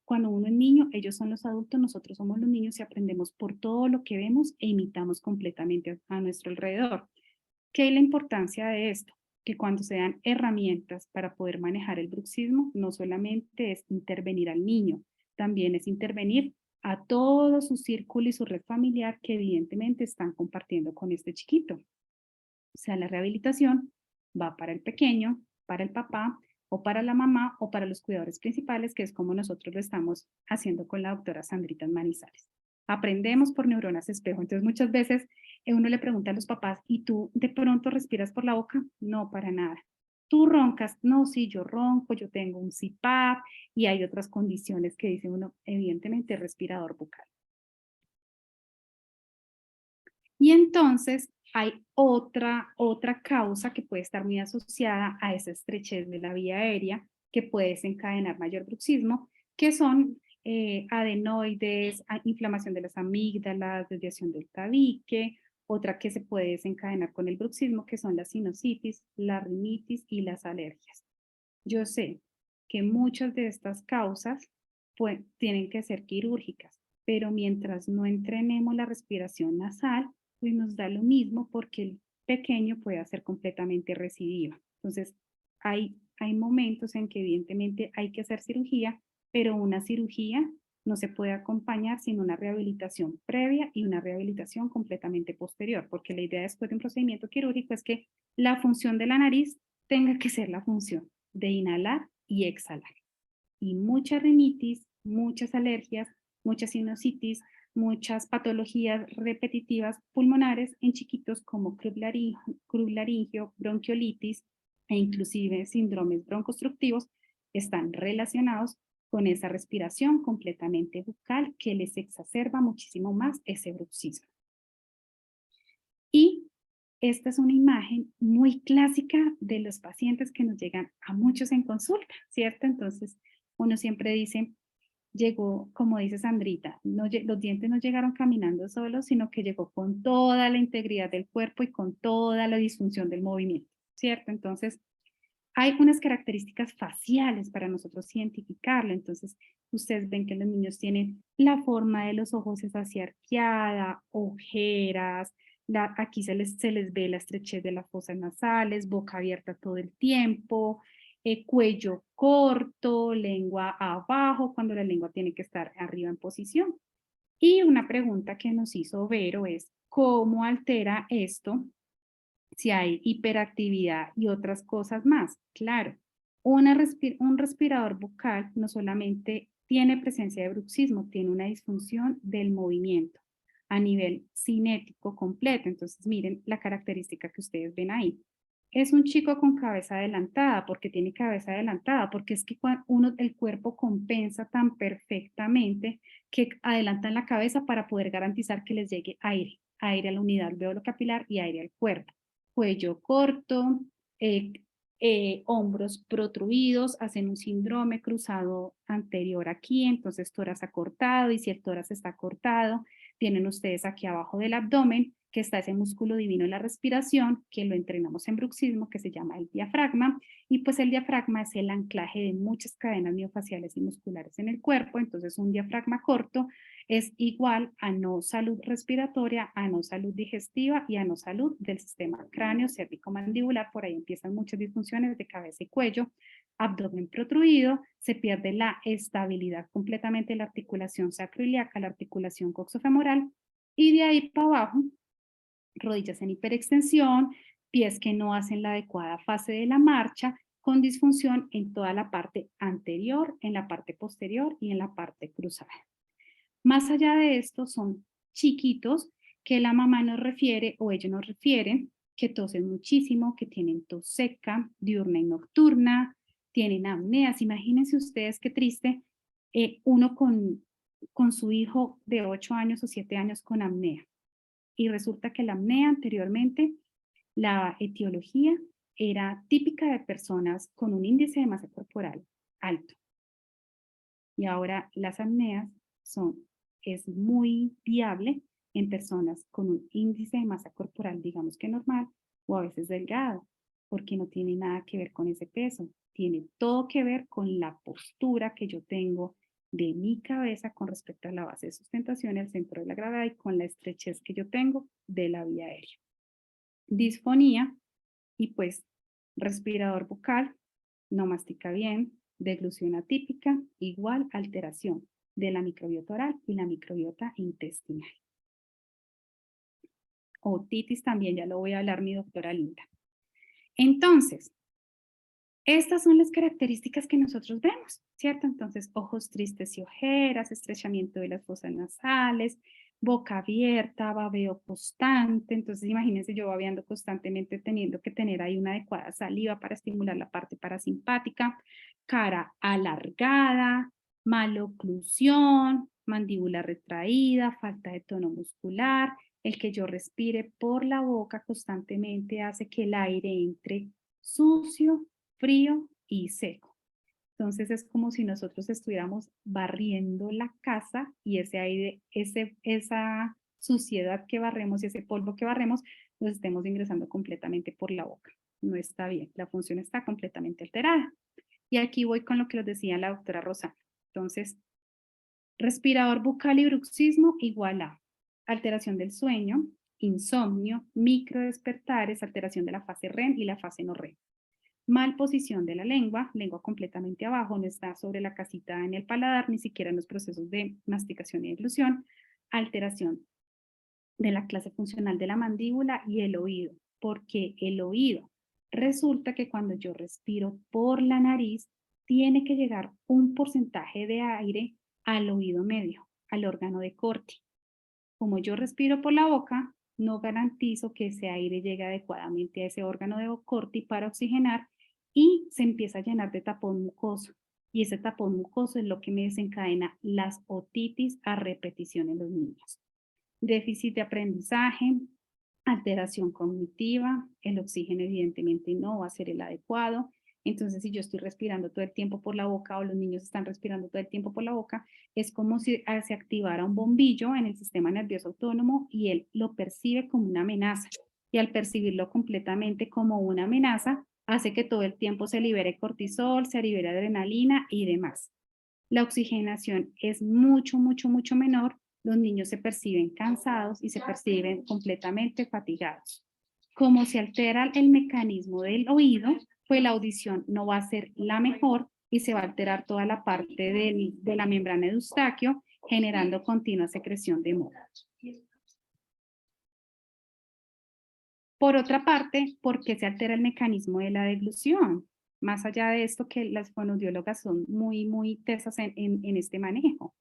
Cuando uno es niño, ellos son los adultos, nosotros somos los niños y aprendemos por todo lo que vemos e imitamos completamente a nuestro alrededor. ¿Qué es la importancia de esto? Que cuando se dan herramientas para poder manejar el bruxismo, no solamente es intervenir al niño, también es intervenir a todo su círculo y su red familiar que evidentemente están compartiendo con este chiquito. O sea, la rehabilitación va para el pequeño, para el papá, o para la mamá, o para los cuidadores principales, que es como nosotros lo estamos haciendo con la doctora Sandrita Manizales. Aprendemos por neuronas espejo. Entonces, muchas veces uno le pregunta a los papás, ¿y tú de pronto respiras por la boca? No, para nada. ¿Tú roncas? No, sí, yo ronco, yo tengo un CPAP y hay otras condiciones que dice uno, evidentemente, respirador bucal. Y entonces hay otra causa que puede estar muy asociada a esa estrechez de la vía aérea que puede desencadenar mayor bruxismo, que son adenoides, inflamación de las amígdalas, desviación del tabique, otra que se puede desencadenar con el bruxismo, que son la sinusitis, la rinitis y las alergias. Yo sé que muchas de estas causas tienen que ser quirúrgicas, pero mientras no entrenemos la respiración nasal, pues nos da lo mismo porque el pequeño puede ser completamente recidiva. Entonces, hay momentos en que evidentemente hay que hacer cirugía, pero una cirugía no se puede acompañar sin una rehabilitación previa y una rehabilitación completamente posterior, porque la idea después de un procedimiento quirúrgico es que la función de la nariz tenga que ser la función de inhalar y exhalar. Y mucha rinitis, muchas alergias, mucha sinusitis, muchas patologías repetitivas pulmonares en chiquitos como cruz laringio, bronquiolitis e inclusive síndromes broncoobstructivos están relacionados con esa respiración completamente bucal que les exacerba muchísimo más ese bruxismo. Y esta es una imagen muy clásica de los pacientes que nos llegan a muchos en consulta, ¿cierto? Entonces, uno siempre dice, llegó, como dice Sandrita, los dientes no llegaron caminando solos, sino que llegó con toda la integridad del cuerpo y con toda la disfunción del movimiento, ¿cierto? Entonces, hay unas características faciales para nosotros identificarlo. Entonces, ustedes ven que los niños tienen la forma de los ojos es así arqueada, ojeras, aquí se les ve la estrechez de las fosas nasales, boca abierta todo el tiempo, cuello corto, lengua abajo, cuando la lengua tiene que estar arriba en posición. Y una pregunta que nos hizo Vero es, ¿cómo altera esto si hay hiperactividad y otras cosas más? Claro, un respirador bucal no solamente tiene presencia de bruxismo, tiene una disfunción del movimiento a nivel cinético completo. Entonces, miren la característica que ustedes ven ahí. Es un chico con cabeza adelantada. ¿Por qué tiene cabeza adelantada? Porque es que el cuerpo compensa tan perfectamente que adelantan la cabeza para poder garantizar que les llegue aire a la unidad alveolo-capilar y aire al cuerpo. cuello corto, hombros protruidos, hacen un síndrome cruzado anterior aquí, entonces tórax acortado, y si el tórax está cortado, tienen ustedes aquí abajo del abdomen, que está ese músculo divino de la respiración, que lo entrenamos en bruxismo, que se llama el diafragma, y pues el diafragma es el anclaje de muchas cadenas miofaciales y musculares en el cuerpo, entonces un diafragma corto es igual a no salud respiratoria, a no salud digestiva y a no salud del sistema cráneo cérvico-mandibular. Por ahí empiezan muchas disfunciones de cabeza y cuello, abdomen protruido, se pierde la estabilidad completamente de la articulación sacroiliaca, la articulación coxofemoral, y de ahí para abajo, rodillas en hiperextensión, pies que no hacen la adecuada fase de la marcha, con disfunción en toda la parte anterior, en la parte posterior y en la parte cruzada. Más allá de esto, son chiquitos que la mamá nos refiere o ellos nos refieren que tosen muchísimo, que tienen tos seca, diurna y nocturna, tienen apneas. Imagínense ustedes qué triste, uno con su hijo de 8 años o 7 años con apnea. Y resulta que la apnea anteriormente, la etiología era típica de personas con un índice de masa corporal alto. Y ahora las apneas es muy viable en personas con un índice de masa corporal, digamos que normal, o a veces delgado, porque no tiene nada que ver con ese peso, tiene todo que ver con la postura que yo tengo de mi cabeza con respecto a la base de sustentación y al centro de la gravedad y con la estrechez que yo tengo de la vía aérea. Disfonía y pues respirador bucal, no mastica bien, deglución atípica, igual alteración de la microbiota oral y la microbiota intestinal. Otitis también, ya lo voy a hablar mi doctora Linda. Entonces, estas son las características que nosotros vemos, ¿cierto? Entonces, ojos tristes y ojeras, estrechamiento de las fosas nasales, boca abierta, babeo constante. Entonces, imagínense yo babeando constantemente teniendo que tener ahí una adecuada saliva para estimular la parte parasimpática, cara alargada, maloclusión, mandíbula retraída, falta de tono muscular. El que yo respire por la boca constantemente hace que el aire entre sucio, frío y seco. Entonces es como si nosotros estuviéramos barriendo la casa y ese aire, esa suciedad que barremos y ese polvo que barremos, los estemos ingresando completamente por la boca. No está bien, la función está completamente alterada. Y aquí voy con lo que les decía la doctora Rosana. Entonces, respirador bucal y bruxismo igual a alteración del sueño, insomnio, microdespertares, alteración de la fase REM y la fase no REM. Mal posición de la lengua, lengua completamente abajo, no está sobre la casita en el paladar, ni siquiera en los procesos de masticación y deglución, alteración de la clase funcional de la mandíbula y el oído, porque el oído resulta que cuando yo respiro por la nariz, tiene que llegar un porcentaje de aire al oído medio, al órgano de Corti. Como yo respiro por la boca, no garantizo que ese aire llegue adecuadamente a ese órgano de Corti para oxigenar y se empieza a llenar de tapón mucoso. Y ese tapón mucoso es lo que me desencadena las otitis a repetición en los niños. Déficit de aprendizaje, alteración cognitiva, el oxígeno evidentemente no va a ser el adecuado. Entonces, si yo estoy respirando todo el tiempo por la boca o los niños están respirando todo el tiempo por la boca, es como si se activara un bombillo en el sistema nervioso autónomo y él lo percibe como una amenaza. Y al percibirlo completamente como una amenaza, hace que todo el tiempo se libere cortisol, se libere adrenalina y demás. La oxigenación es mucho, mucho, mucho menor. Los niños se perciben cansados y se perciben completamente fatigados. Como se altera el mecanismo del oído, pues la audición no va a ser la mejor y se va a alterar toda la parte de la membrana de Eustaquio, generando continua secreción de moho. Por otra parte, ¿por qué se altera el mecanismo de la deglución? Más allá de esto, que las fonoaudiólogas son muy tesas en este manejo,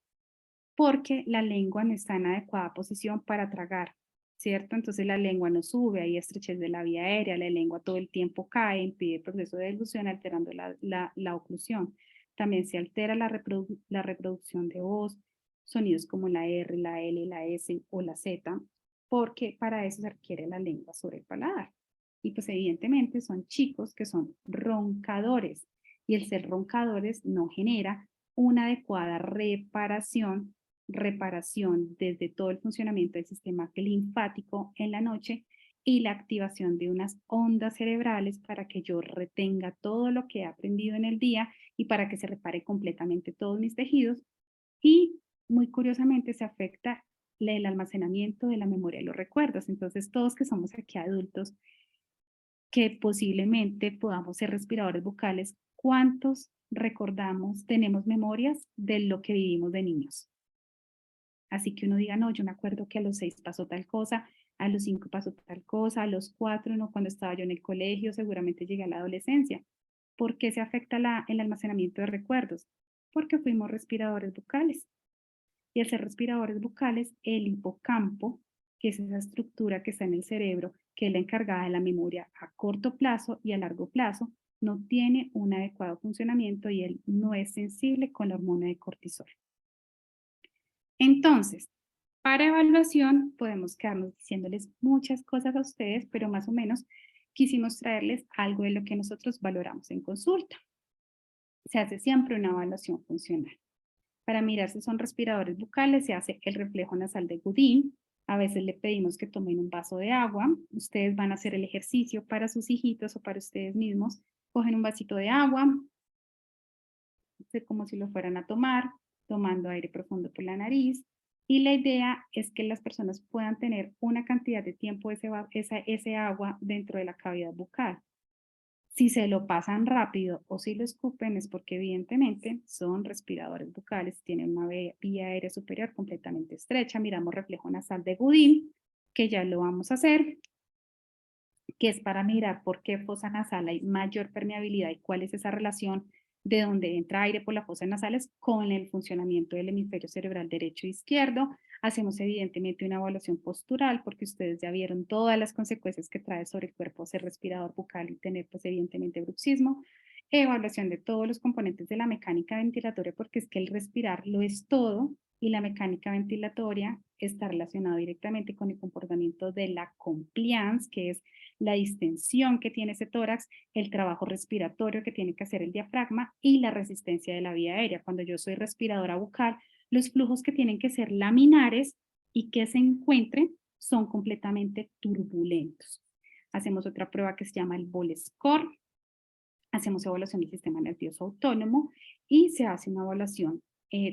porque la lengua no está en adecuada posición para tragar, ¿cierto? Entonces la lengua no sube, hay estrechez de la vía aérea, la lengua todo el tiempo cae, impide el proceso de deglución, alterando la oclusión. También se altera la reproducción de voz, sonidos como la R, la L, la S o la Z, porque para eso se requiere la lengua sobre el paladar. Y pues evidentemente son chicos que son roncadores y el ser roncadores no genera una adecuada reparación desde todo el funcionamiento del sistema linfático en la noche y la activación de unas ondas cerebrales para que yo retenga todo lo que he aprendido en el día y para que se repare completamente todos mis tejidos. Y muy curiosamente se afecta el almacenamiento de la memoria y los recuerdos. Entonces todos que somos aquí adultos que posiblemente podamos ser respiradores bucales, ¿cuántos recordamos, tenemos memorias de lo que vivimos de niños? Así que uno diga, no, yo me acuerdo que a los 6 pasó tal cosa, a los 5 pasó tal cosa, a los 4, no, cuando estaba yo en el colegio, seguramente llegué a la adolescencia. ¿Por qué se afecta el almacenamiento de recuerdos? Porque fuimos respiradores bucales. Y al ser respiradores bucales, el hipocampo, que es esa estructura que está en el cerebro, que es la encargada de la memoria a corto plazo y a largo plazo, no tiene un adecuado funcionamiento y él no es sensible con la hormona de cortisol. Entonces, para evaluación podemos quedarnos diciéndoles muchas cosas a ustedes, pero más o menos quisimos traerles algo de lo que nosotros valoramos en consulta. Se hace siempre una evaluación funcional. Para mirar si son respiradores bucales se hace el reflejo nasal de Goodin. A veces le pedimos que tomen un vaso de agua. Ustedes van a hacer el ejercicio para sus hijitos o para ustedes mismos. Cogen un vasito de agua, como si lo fueran a tomar, tomando aire profundo por la nariz. Y la idea es que las personas puedan tener una cantidad de tiempo ese agua dentro de la cavidad bucal. Si se lo pasan rápido o si lo escupen es porque evidentemente son respiradores bucales, tienen una vía aérea superior completamente estrecha. Miramos reflejo nasal de Goodin, que ya lo vamos a hacer, que es para mirar por qué fosa nasal hay mayor permeabilidad y cuál es esa relación de donde entra aire por las fosas nasales con el funcionamiento del hemisferio cerebral derecho e izquierdo. Hacemos evidentemente una evaluación postural porque ustedes ya vieron todas las consecuencias que trae sobre el cuerpo ser respirador bucal y tener pues evidentemente bruxismo. Evaluación de todos los componentes de la mecánica ventilatoria porque es que el respirar lo es todo y la mecánica ventilatoria está relacionada directamente con el comportamiento de la compliance, que es la distensión que tiene ese tórax, el trabajo respiratorio que tiene que hacer el diafragma y la resistencia de la vía aérea. Cuando yo soy respiradora bucal, los flujos que tienen que ser laminares y que se encuentren son completamente turbulentos. Hacemos otra prueba que se llama el Bol Score. Hacemos evaluación del sistema nervioso autónomo y se hace una evaluación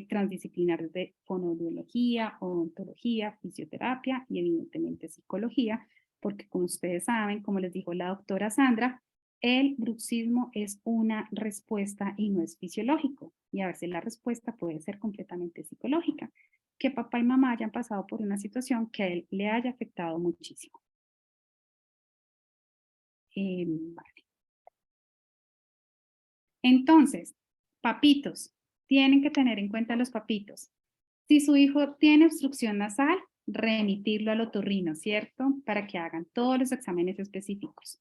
transdisciplinar de fonoaudiología, odontología, fisioterapia y evidentemente psicología, porque como ustedes saben, como les dijo la doctora Sandra, el bruxismo es una respuesta y no es fisiológico. Y a veces la respuesta puede ser completamente psicológica. Que papá y mamá hayan pasado por una situación que a él le haya afectado muchísimo. Vale. Entonces, papitos, tienen que tener en cuenta los papitos. Si su hijo tiene obstrucción nasal, remitirlo al otorrino, ¿cierto? Para que hagan todos los exámenes específicos.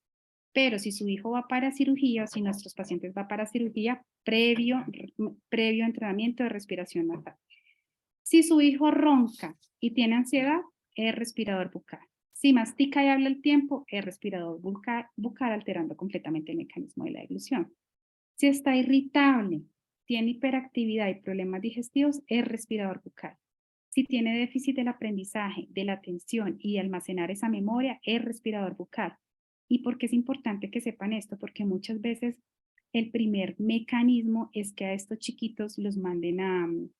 Pero si su hijo va para cirugía o si nuestros pacientes van para cirugía, previo entrenamiento de respiración nasal. Si su hijo ronca y tiene ansiedad, es respirador bucal. Si mastica y habla al tiempo, es respirador bucal alterando completamente el mecanismo de la deglución. Si está irritable, tiene hiperactividad y problemas digestivos, es respirador bucal. Si tiene déficit del aprendizaje, de la atención y de almacenar esa memoria, es respirador bucal. ¿Y por qué es importante que sepan esto? Porque muchas veces el primer mecanismo es que a estos chiquitos los manden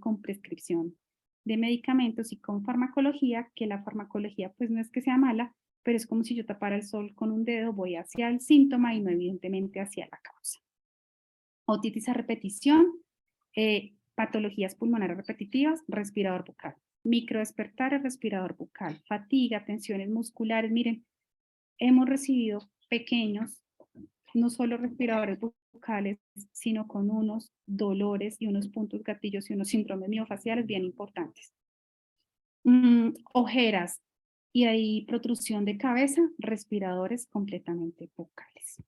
con prescripción de medicamentos y con farmacología, que la farmacología pues no es que sea mala, pero es como si yo tapara el sol con un dedo, voy hacia el síntoma y no evidentemente hacia la causa. Otitis a repetición, patologías pulmonares repetitivas, respirador bucal. Microdespertares, respirador bucal. Fatiga, tensiones musculares. Miren, hemos recibido pequeños, no solo respiradores bucales, sino con unos dolores y unos puntos gatillos y unos síndromes miofaciales bien importantes. Ojeras y ahí protrusión de cabeza, respiradores completamente bucales.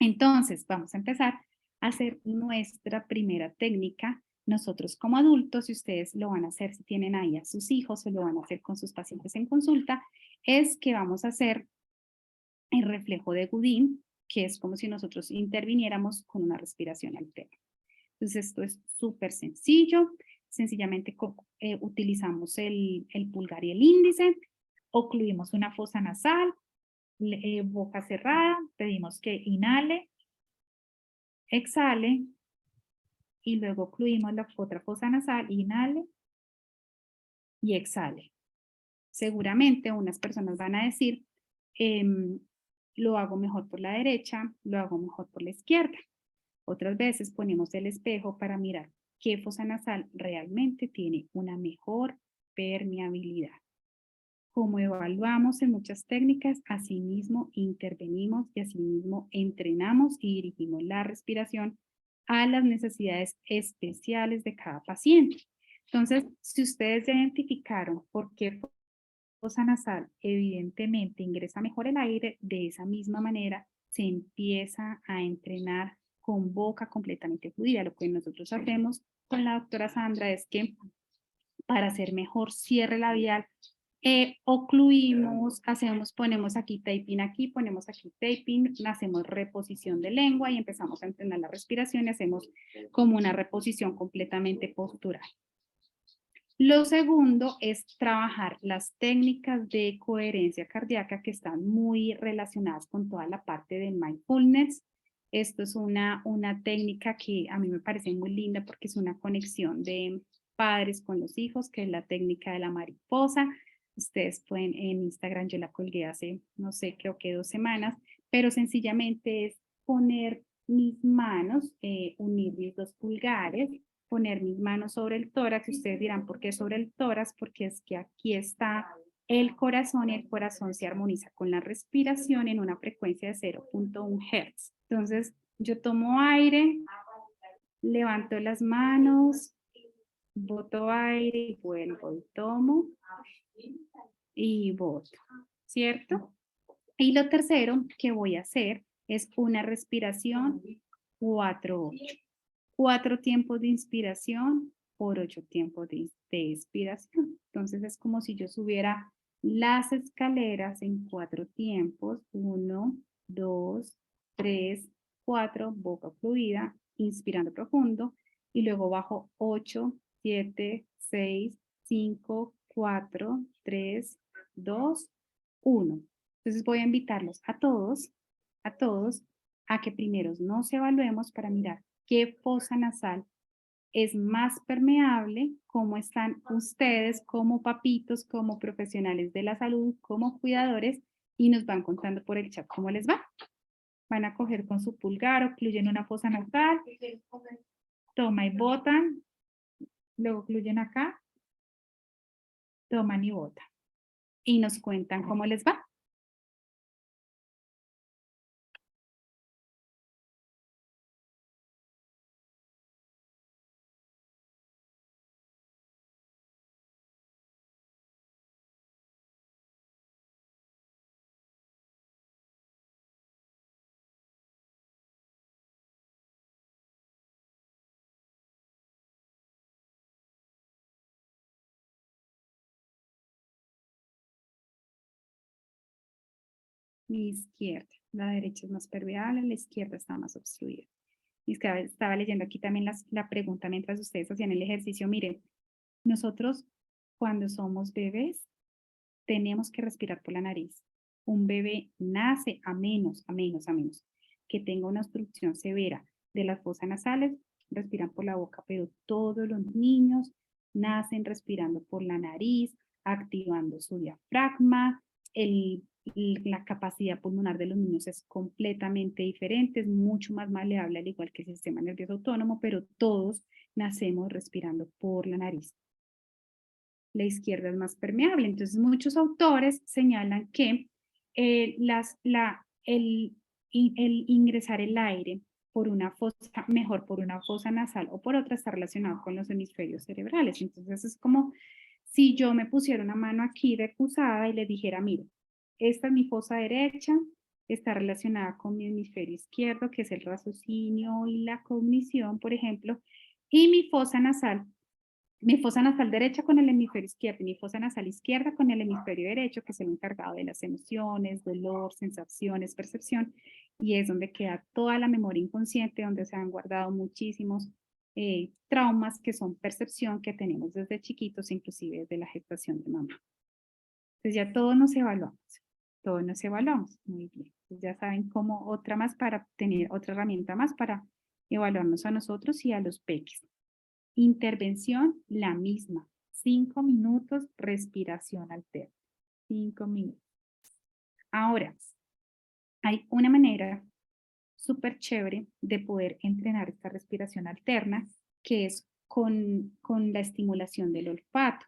Entonces, vamos a empezar a hacer nuestra primera técnica. Nosotros como adultos, si ustedes lo van a hacer, si tienen ahí a sus hijos o lo van a hacer con sus pacientes en consulta, es que vamos a hacer el reflejo de Goodin, que es como si nosotros interviniéramos con una respiración alterna. Entonces esto es súper sencillo, sencillamente utilizamos el pulgar y el índice, ocluimos una fosa nasal, boca cerrada, pedimos que inhale, exhale, y luego ocluimos la otra fosa nasal, inhale y exhale. Seguramente unas personas van a decir, lo hago mejor por la derecha, lo hago mejor por la izquierda. Otras veces ponemos el espejo para mirar qué fosa nasal realmente tiene una mejor permeabilidad. Como evaluamos en muchas técnicas, asimismo intervenimos y asimismo entrenamos y dirigimos la respiración a las necesidades especiales de cada paciente. Entonces, si ustedes ya identificaron por qué fosa nasal evidentemente ingresa mejor el aire, de esa misma manera se empieza a entrenar con boca completamente fluida. Lo que nosotros hacemos con la doctora Sandra es que para hacer mejor cierre labial, ocluimos, ponemos aquí, ponemos aquí taping, hacemos reposición de lengua y empezamos a entrenar la respiración y hacemos como una reposición completamente postural. Lo segundo es trabajar las técnicas de coherencia cardíaca que están muy relacionadas con toda la parte del mindfulness. Esto es una técnica que a mí me parece muy linda porque es una conexión de padres con los hijos, que es la técnica de la mariposa. Ustedes pueden en Instagram, yo la colgué hace, no sé, creo que 2 semanas, pero sencillamente es poner mis manos, unir mis 2 pulgares, poner mis manos sobre el tórax. Y ustedes dirán, ¿por qué sobre el tórax? Porque es que aquí está el corazón y el corazón se armoniza con la respiración en una frecuencia de 0.1 Hz. Entonces, yo tomo aire, levanto las manos, boto aire y vuelvo y tomo y boto, ¿cierto? Y lo tercero que voy a hacer es una respiración 4-8. 4 tiempos de inspiración por 8 tiempos de expiración. Entonces es como si yo subiera las escaleras en 4 tiempos. 1, 2, 3, 4, boca fluida, inspirando profundo. Y luego bajo 8, 7, 6, 5, 4, 3, 2, 1. Entonces voy a invitarlos a todos a que primero nos evaluemos para mirar qué fosa nasal es más permeable, cómo están ustedes como papitos, como profesionales de la salud, como cuidadores, y nos van contando por el chat cómo les va. Van a coger con su pulgar, ocluyen una fosa nasal, toma y botan, luego ocluyen acá, toman y botan. Y nos cuentan cómo les va. Mi izquierda, la derecha es más permeable, la izquierda está más obstruida. Y estaba leyendo aquí también la pregunta mientras ustedes hacían el ejercicio. Miren, nosotros cuando somos bebés tenemos que respirar por la nariz. Un bebé nace a menos que tenga una obstrucción severa de las fosas nasales, respiran por la boca, pero todos los niños nacen respirando por la nariz, activando su diafragma. La capacidad pulmonar de los niños es completamente diferente, es mucho más maleable, al igual que el sistema nervioso autónomo, pero todos nacemos respirando por la nariz. La izquierda es más permeable. Entonces, muchos autores señalan que el ingresar el aire por una fosa, mejor por una fosa nasal o por otra, está relacionado con los hemisferios cerebrales. Entonces, es como si yo me pusiera una mano aquí recusada y le dijera, mire, esta es mi fosa derecha, está relacionada con mi hemisferio izquierdo, que es el raciocinio y la cognición, por ejemplo, y mi fosa nasal mi fosa nasal derecha con el hemisferio izquierdo y mi fosa nasal izquierda con el hemisferio derecho, que es el encargado de las emociones, dolor, sensaciones, percepción, y es donde queda toda la memoria inconsciente, donde se han guardado muchísimos traumas que son percepción que tenemos desde chiquitos, inclusive desde la gestación de mamá. Entonces ya todos nos evaluamos, muy bien. Entonces ya saben cómo otra más para tener otra herramienta más para evaluarnos a nosotros y a los peques. Intervención, la misma. 5 minutos, respiración alterna. 5 minutos. Ahora, hay una manera súper chévere de poder entrenar esta respiración alterna, que es con la estimulación del olfato.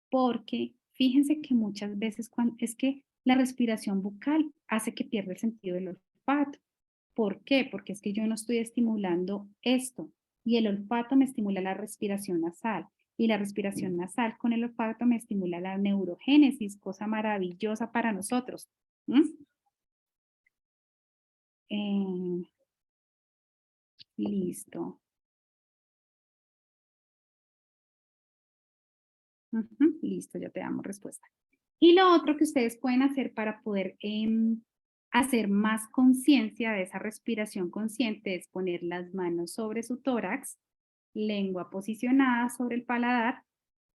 Porque fíjense que muchas veces es que la respiración bucal hace que pierda el sentido del olfato. ¿Por qué? Porque es que yo no estoy estimulando esto y el olfato me estimula la respiración nasal y la respiración nasal con el olfato me estimula la neurogénesis, cosa maravillosa para nosotros. Listo. Listo, ya te damos respuesta. Y lo otro que ustedes pueden hacer para poder hacer más conciencia de esa respiración consciente es poner las manos sobre su tórax, lengua posicionada sobre el paladar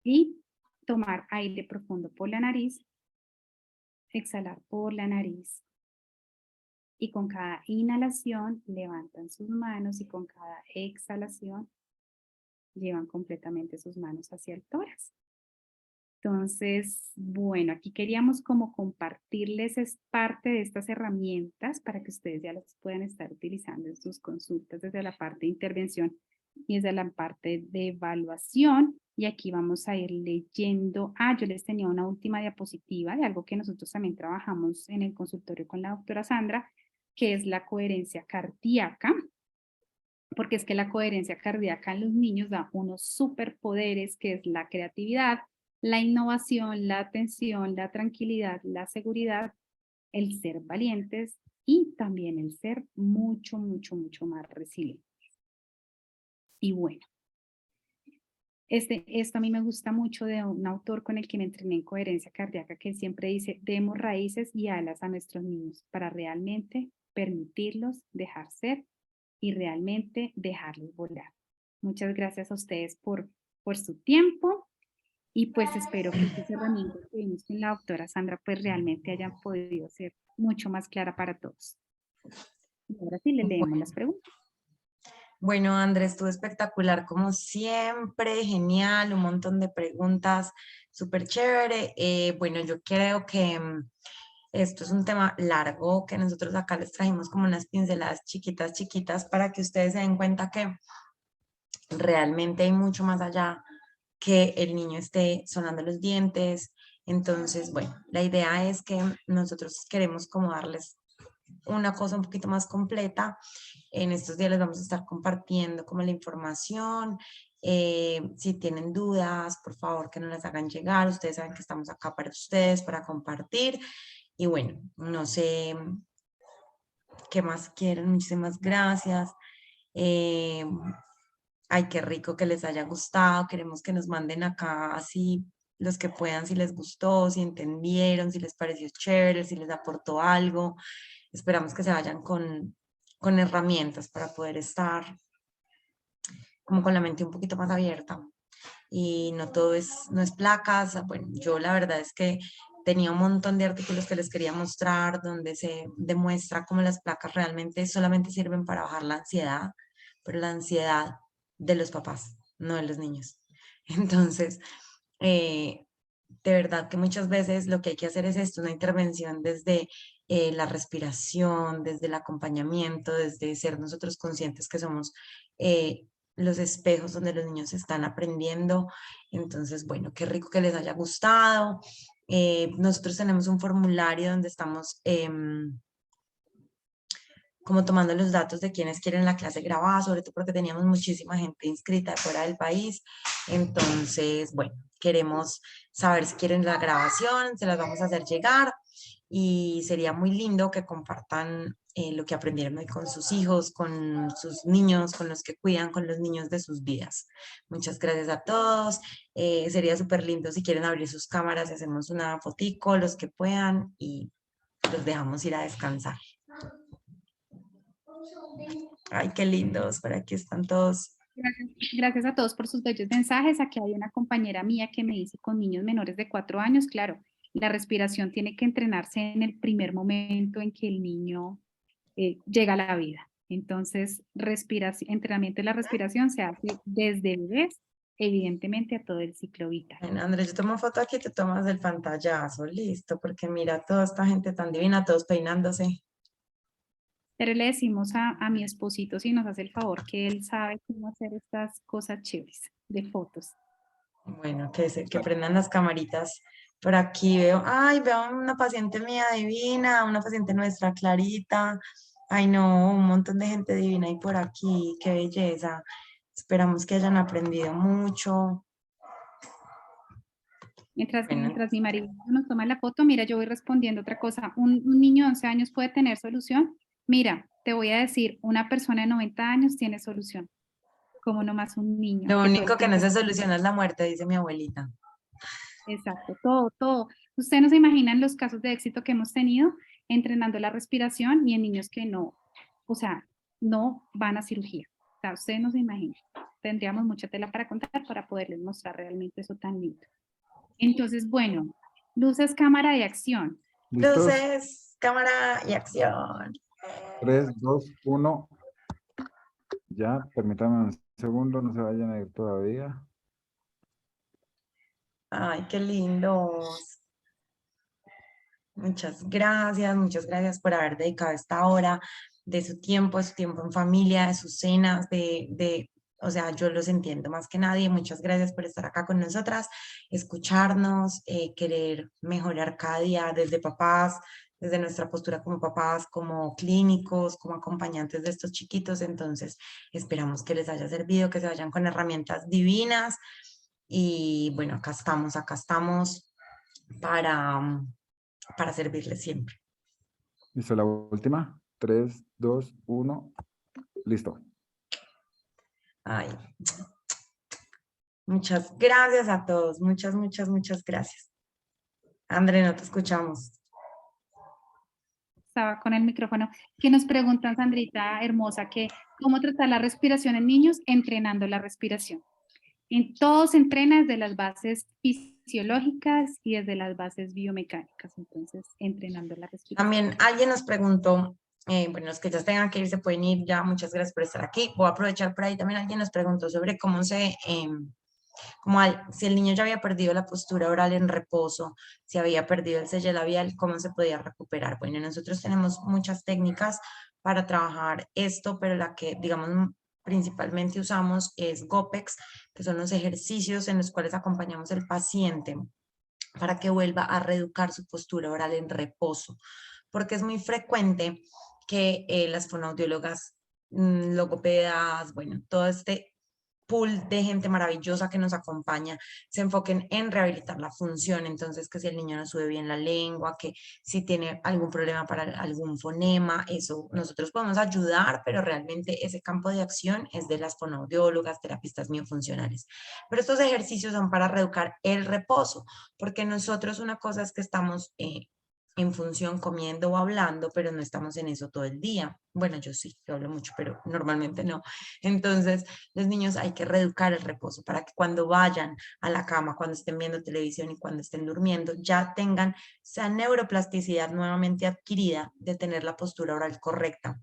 y tomar aire profundo por la nariz, exhalar por la nariz. Y con cada inhalación levantan sus manos y con cada exhalación llevan completamente sus manos hacia el tórax. Entonces, bueno, aquí queríamos como compartirles parte de estas herramientas para que ustedes ya las puedan estar utilizando en sus consultas desde la parte de intervención y desde la parte de evaluación. Y aquí vamos a ir leyendo. Yo les tenía una última diapositiva de algo que nosotros también trabajamos en el consultorio con la doctora Sandra, que es la coherencia cardíaca. Porque es que la coherencia cardíaca en los niños da unos superpoderes, que es la creatividad, la innovación, la atención, la tranquilidad, la seguridad, el ser valientes y también el ser mucho, mucho, mucho más resilientes. Y bueno, esto a mí me gusta mucho de un autor con el que me entrené en coherencia cardíaca, que siempre dice, demos raíces y alas a nuestros niños para realmente permitirlos dejar ser y realmente dejarlos volar. Muchas gracias a ustedes por su tiempo y pues espero que estas herramientas que vimos con la doctora Sandra pues realmente hayan podido ser mucho más clara para todos. Y ahora sí les leemos las preguntas. Bueno, Andrés, estuvo espectacular como siempre, genial, un montón de preguntas, súper chévere. Bueno, yo creo que esto es un tema largo que nosotros acá les trajimos como unas pinceladas chiquitas, chiquitas para que ustedes se den cuenta que realmente hay mucho más allá que el niño esté sonando los dientes. Entonces, bueno, la idea es que nosotros queremos como darles una cosa un poquito más completa. En estos días les vamos a estar compartiendo como la información. Si tienen dudas, por favor que nos las hagan llegar. Ustedes saben que estamos acá para ustedes, para compartir. Y bueno, no sé qué más quieren. Muchísimas gracias. Ay, qué rico que les haya gustado. Queremos que nos manden acá así los que puedan, si les gustó, si entendieron, si les pareció chévere, si les aportó algo. Esperamos que se vayan con herramientas para poder estar como con la mente un poquito más abierta. Y no todo no es placas. Bueno, yo la verdad es que tenía un montón de artículos que les quería mostrar donde se demuestra cómo las placas realmente solamente sirven para bajar la ansiedad, pero la ansiedad de los papás, no de los niños. Entonces, de verdad que muchas veces lo que hay que hacer es esto, una intervención desde la respiración, desde el acompañamiento, desde ser nosotros conscientes que somos los espejos donde los niños están aprendiendo. Entonces, bueno, qué rico que les haya gustado. Nosotros tenemos un formulario donde estamos como tomando los datos de quienes quieren la clase grabada, sobre todo porque teníamos muchísima gente inscrita de fuera del país. Entonces, bueno, queremos saber si quieren la grabación, se las vamos a hacer llegar y sería muy lindo que compartan lo que aprendieron hoy con sus hijos, con sus niños, con los que cuidan, con los niños de sus vidas. Muchas gracias a todos. Sería súper lindo si quieren abrir sus cámaras y hacemos una fotico, los que puedan, y los dejamos ir a descansar. Ay, qué lindos, por aquí están todos. Gracias a todos por sus bellos mensajes. Aquí hay una compañera mía que me dice con niños menores de 4 años, claro, la respiración tiene que entrenarse en el primer momento en que el niño llega a la vida. Entonces, entrenamiento de la respiración se hace desde bebés, evidentemente a todo el ciclo vital. Bueno, Andrés, yo tomo foto aquí, te tomas el pantallazo, listo, porque mira toda esta gente tan divina, todos peinándose. Pero le decimos a mi esposito si nos hace el favor que él sabe cómo hacer estas cosas chéveres de fotos. Bueno, que prendan las camaritas. Por aquí veo, ay, veo una paciente mía divina, una paciente nuestra, Clarita. Ay, no, un montón de gente divina ahí por aquí, qué belleza. Esperamos que hayan aprendido mucho. Mientras Bueno, mi marido nos toma la foto, mira, yo voy respondiendo otra cosa. Un niño de 11 años puede tener solución. Mira, te voy a decir, una persona de 90 años tiene solución. Como nomás un niño. lo Que todo el único que no tiempo se soluciona es la muerte, dice mi abuelita. Exacto, todo. Ustedes no se imaginan los casos de éxito que hemos tenido entrenando la respiración y en niños que no, o sea, no van a cirugía. O sea, ustedes no se imaginan. Tendríamos mucha tela para contar para poderles mostrar realmente eso tan lindo. Entonces, bueno, luces, cámara y acción. ¿Listos? Luces, cámara y acción. 3, 2, 1. Ya, permítame un segundo, no se vayan a ir todavía. Ay, qué lindos. Muchas gracias por haber dedicado esta hora de su tiempo en familia, de sus cenas, o sea, yo los entiendo más que nadie. Muchas gracias por estar acá con nosotras, escucharnos, querer mejorar cada día desde papás, desde nuestra postura como papás, como clínicos, como acompañantes de estos chiquitos. Entonces, esperamos que les haya servido, que se vayan con herramientas divinas. Y bueno, acá estamos para servirles siempre. Listo, la última. 3, 2, 1. Listo. Ay, muchas gracias a todos. Muchas gracias. André, no te escuchamos. Estaba con el micrófono. Que nos preguntan, Sandrita, hermosa, que cómo tratar la respiración en niños entrenando la respiración. En todo se entrena desde las bases fisiológicas y desde las bases biomecánicas. Entonces, entrenando la respiración. También alguien nos preguntó, bueno, los que ya tengan que ir se pueden ir ya. Muchas gracias por estar aquí. Voy a aprovechar por ahí. También alguien nos preguntó sobre cómo si el niño ya había perdido la postura oral en reposo, si había perdido el sello labial, cómo se podía recuperar. Bueno, nosotros tenemos muchas técnicas para trabajar esto, pero la que, digamos, principalmente usamos es GOPEX, que son los ejercicios en los cuales acompañamos al paciente para que vuelva a reeducar su postura oral en reposo, porque es muy frecuente que las fonoaudiólogas, logopedas, bueno, todo este pool de gente maravillosa que nos acompaña se enfoquen en rehabilitar la función. Entonces, que si el niño no sube bien la lengua, que si tiene algún problema para algún fonema, eso nosotros podemos ayudar, pero realmente ese campo de acción es de las fonoaudiólogas, terapistas miofuncionales. Pero estos ejercicios son para reeducar el reposo, porque nosotros una cosa es que estamos en función comiendo o hablando, pero no estamos en eso todo el día. Bueno, yo sí, yo hablo mucho, pero normalmente no. Entonces, los niños hay que reeducar el reposo para que cuando vayan a la cama, cuando estén viendo televisión y cuando estén durmiendo, ya tengan esa neuroplasticidad nuevamente adquirida de tener la postura oral correcta,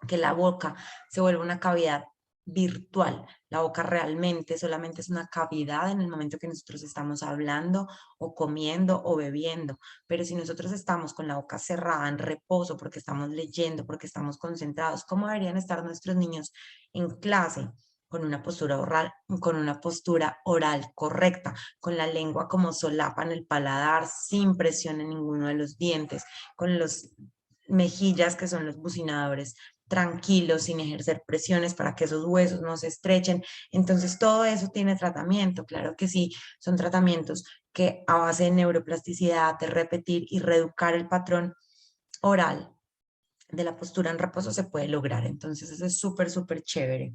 que la boca se vuelva una cavidad virtual. La boca realmente solamente es una cavidad en el momento que nosotros estamos hablando o comiendo o bebiendo, pero si nosotros estamos con la boca cerrada en reposo porque estamos leyendo, porque estamos concentrados, ¿cómo deberían estar nuestros niños en clase? Con una postura oral correcta, con la lengua como solapa en el paladar, sin presión en ninguno de los dientes, con los mejillas que son los bucinadores tranquilos, sin ejercer presiones para que esos huesos no se estrechen. Entonces, todo eso tiene tratamiento, claro que sí, son tratamientos que a base de neuroplasticidad, de repetir y reeducar el patrón oral, de la postura en reposo se puede lograr. Entonces eso es súper, súper chévere.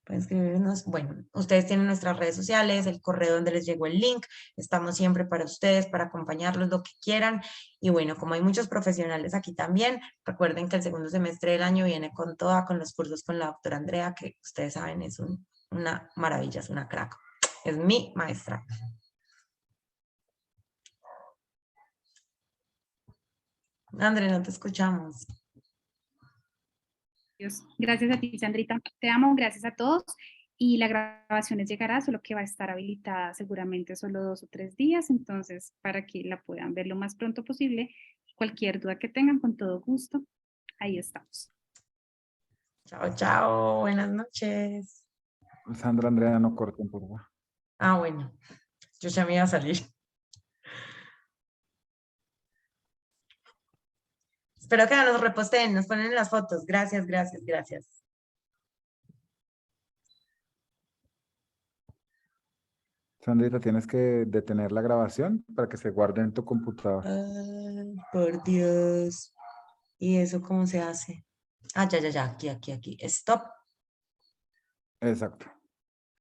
Pueden escribirnos, bueno, ustedes tienen nuestras redes sociales, el correo donde les llegó el link, estamos siempre para ustedes, para acompañarlos, lo que quieran. Y bueno, como hay muchos profesionales aquí también, recuerden que el segundo semestre del año viene con toda, con los cursos con la doctora Andrea, que ustedes saben es una maravilla, es una crack, es mi maestra. Andrea, no te escuchamos. Dios. Gracias a ti, Sandrita. Te amo, gracias a todos. Y la grabación les llegará, solo que va a estar habilitada seguramente solo 2 o 3 días, entonces para que la puedan ver lo más pronto posible. Cualquier duda que tengan, con todo gusto, ahí estamos. Chao, chao, buenas noches. Sandra, Andrea, no corten, por favor. Ah, bueno, yo ya me iba a salir. Espero que nos reposten, nos ponen las fotos. Gracias, gracias, gracias. Sandrita, tienes que detener la grabación para que se guarde en tu computador. Ay, por Dios. ¿Y eso cómo se hace? Ah, ya, aquí. Stop. Exacto.